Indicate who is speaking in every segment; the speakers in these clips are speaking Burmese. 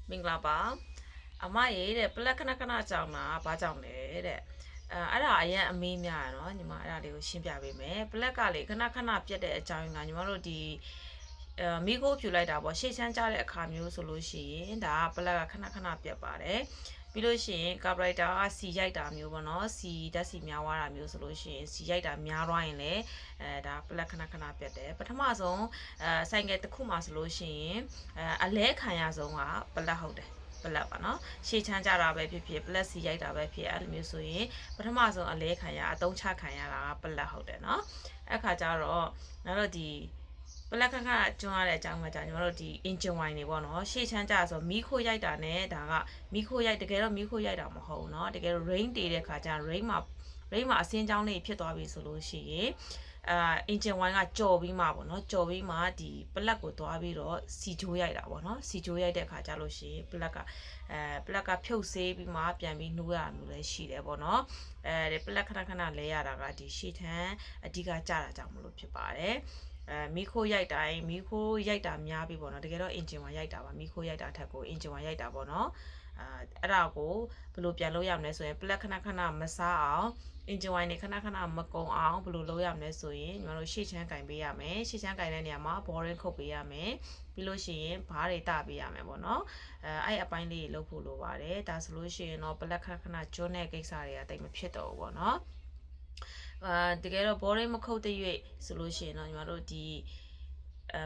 Speaker 1: မင်္ဂလာပါအမရေးတဲ့ပလက်ခဏခဏကြောင်တာဘာကြောင့်လဲတဲ့အဲ့ဒါအရင်အမေးများရနော်ညီမအဲ့ဒါလေးကိုရှင်းပြပေးမယ်ပလက်ကလေခဏခဏပြတ်တဲ့အကြောင်းကညီမတို့ဒီမိခိုးဖြူလိုက်တာပေါ့ရှေ့ချမ်းကြတဲ့အခါမျိုးဆိုလို့ရှိရင်ဒါကပလက်ကခဏခဏပြတ်ပါတယ်ပြီးလို့ရှိရင်ကာဘရိုက်တာကစီရိုက်တာမျိုးပေါ့နော်စီဓာတ်စီများသွားတာမျိုးဆိုလို့ရှိရင်စီရိုက်တာများသွားရင်လည်းဒါပလက်ခဏခဏပြတ်တယ်ပထမဆုံးဆိုင်ကယ်တစ်ခုမှဆိုလို့ရှိရင်အလဲခံရဆုံးကပလက်ဟုတ်တယ်ပလက်ပါနော်ရှေ့ချမ်းကြတာပဲဖြစ်ဖြစ်ပလက်စီရိုက်တာပဲဖြစ်အဲ့လိုမျိုးဆိုရင်ပထမဆုံးအလဲခံရအတုံးချခံရတာကပလက်ဟုတ်တယ်နော်အဲ့ခါကျတော့နောက်တော့ဒီပလက်ခဏကျွန်းရတဲ့အကြောင်းကကြာညီမတို့ဒီ engine wine တွေပေါ့နော်ရှေ့ချမ်းကြဆိုမီးခိုးရိုက်တာနဲ့ဒါကမီးခိုးရိုက်တကယ်တော့မီးခိုးရိုက်တာမဟုတ်ဘူးเนาะတကယ်တော့ rain တေးတဲ့ခါကျ rain မှာအစင်းကြောင်းလေးဖြစ်သွားပြီဆိုလို့ရှိရင်engine wine ကကြော်ပြီးမှပေါ့နော်ကြော်ပြီးမှဒီပလက်ကိုသွားပြီးတော့စီဂျိုးရိုက်တာပေါ့နော်စီဂျိုးရိုက်တဲ့ခါကျလို့ရှိရင်ပလက်ကဖြုတ်ဆေးပြီးမှပြန်ပြီးနှိုးရမျိုးလည်းရှိတယ်ပေါ့နော်ဒီပလက်ခဏခဏလဲရတာကဒီရှေ့ထန်းအဓိကကြတာကြောင့်မလို့ဖြစ်ပါတယ်မီးခိုးရိုက်တိုင်းမီးခိုးရိုက်တာများပြီပေါ့နော်တကယ်တော့ engine ဝိုင်ရိုက်တာပါမီးခိုးရိုက်တာထက်ကို engine ဝိုင်ရိုက်တာပေါ့နော်အဲ့ဒါကိုဘယ်လိုပြန်လုပ်ရမလဲဆိုရင်ပလက်ခဏခဏမစားအောင် engine ဝိုင်နေခဏခဏမကုံအောင်ဘယ်လိုလုပ်ရမလဲဆိုရင်ညီမတို့ရှေ့ချမ်းကင်ပေးရမယ်ရှေ့ချမ်းကင်တဲ့နေရာမှာ boring ခုတ်ပေးရမယ်ပြီးလို့ရှိရင်ဘားတွေတပေးရမယ်ပေါ့နော်အဲ့အပိုင်းလေးလုပ်ဖို့လိုပါတယ်ဒါဆိုလို့ရှိရင်တော့ပလက်ခဏခဏကျွန်းတဲ့ကိစ္စတွေကတိတ်မဖြစ်တော့ဘူးပေါ့နော်တကယ်တော့ boring မခုတ်တဲ့၍ဆိုလို့ရှိရင်တော့ညီမတို့ဒီ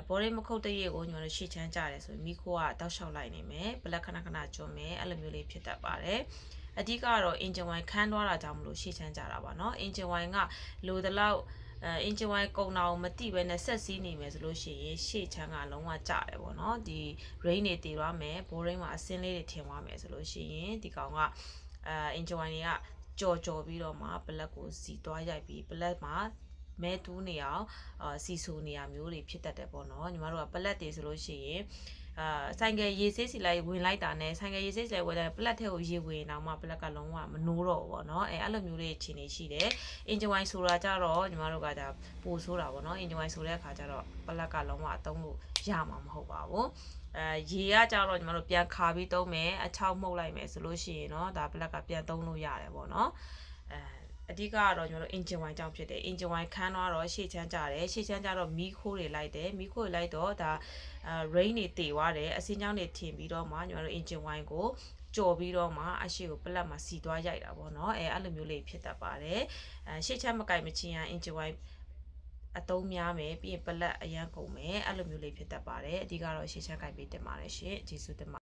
Speaker 1: boring မခုတ်တဲ့၍ကိုညီမတို့ရှေ့ချမ်းကြတယ်ဆိုရင်မိခိုးကတောက်လျှောက်လိုက်နေမယ်ပလက်ခဏခဏကျွန်းမယ်အဲ့လိုမျိုးလေးဖြစ်တတ်ပါတယ်အဓိကတော့ engine wine ခန်းသွားတာကြောင့်မလို့ရှေ့ချမ်းကြတာပါเนาะ engine wine ကလိုတလောက်engine wine ကုံတာကိုမတိပဲနဲ့ဆက်စီးနေမယ်ဆိုလို့ရှိရင်ရှေ့ချမ်းကလုံးဝကျတယ်ပေါ့နော်ဒီ rain တွေတည်သွားမယ် boring မှာအစင်းလေးတွေထင်သွားမယ်ဆိုလို့ရှိရင်ဒီကောင်ကengine wine တွေကကြော်ပြီးတော့မှပလက်ကိုစီသွားရိုက်ပြီးပလက်မှာမဲတူးနေအောင်စီဆူနေရမျိုးတွေဖြစ်တတ်တယ်ပေါ့နော်ညီမတို့ကပလက်တွေဆိုလို့ရှိရင်ဆိုင်ကယ်ရေဆေးစီလိုက်ဝင်လိုက်တာနဲ့ဆိုင်ကယ်ရေဆေးစီလိုက်ဝင်တဲ့ပလက်ထဲကိုရေဝင်အောင်မှပလက်ကလုံးဝမနိုးတော့ဘူးပေါ့နော်အဲ့လိုမျိုးလေးခြေနေရှိတယ်အင်ဂျင်ဝိုင်ဆိုတာကြတော့ညီမတို့ကဒါပိုဆိုးတာပေါ့နော်အင်ဂျင်ဝိုင်ဆိုတဲ့အခါကျတော့ပလက်ကလုံးဝအသုံးလို့ရမှာမဟုတ်ပါဘူးရေကကြတော့ညီမတို့ပြန်ခါပြီးသုံးမယ်အချောက်မှုတ်လိုက်မယ်ဆိုလို့ရှိရင်တော့ဒါပလက်ကပြန်သုံးလို့ရတယ်ပေါ့နော်အဓိကကတော့ကျွန်တော်တို့ engine wine ကြောင့်ဖြစ်တယ် engine wine ခန်းတော့ရှေ့ချမ်းကြတယ်ရှေ့ချမ်းကြတော့မီးခိုးတွေလိုက်တယ်မီးခိုးတွေလိုက်တော့ဒါrain တွေတည်သွားတယ်အစင်းကြောင်းတွေထင်ပြီးတော့မှကျွန်တော်တို့ engine wine ကိုကြော်ပြီးတော့မှအရှိကိုပလက်မှာစီသွားရိုက်တာပေါ့နော်အဲ့လိုမျိုးလေးဖြစ်တတ်ပါတယ်ရှေ့ချမ်းမကင်မချင်းရ engine wine အသုံးများမယ်ပြီးရင်ပလက်အရန်ကုန်မယ်အဲ့လိုမျိုးလေးဖြစ်တတ်ပါတယ်အဓိကတော့ရှေ့ချမ်းကင်ပေးတင်ပါတယ်ရှင်ကျေးဇူးတင်ပါ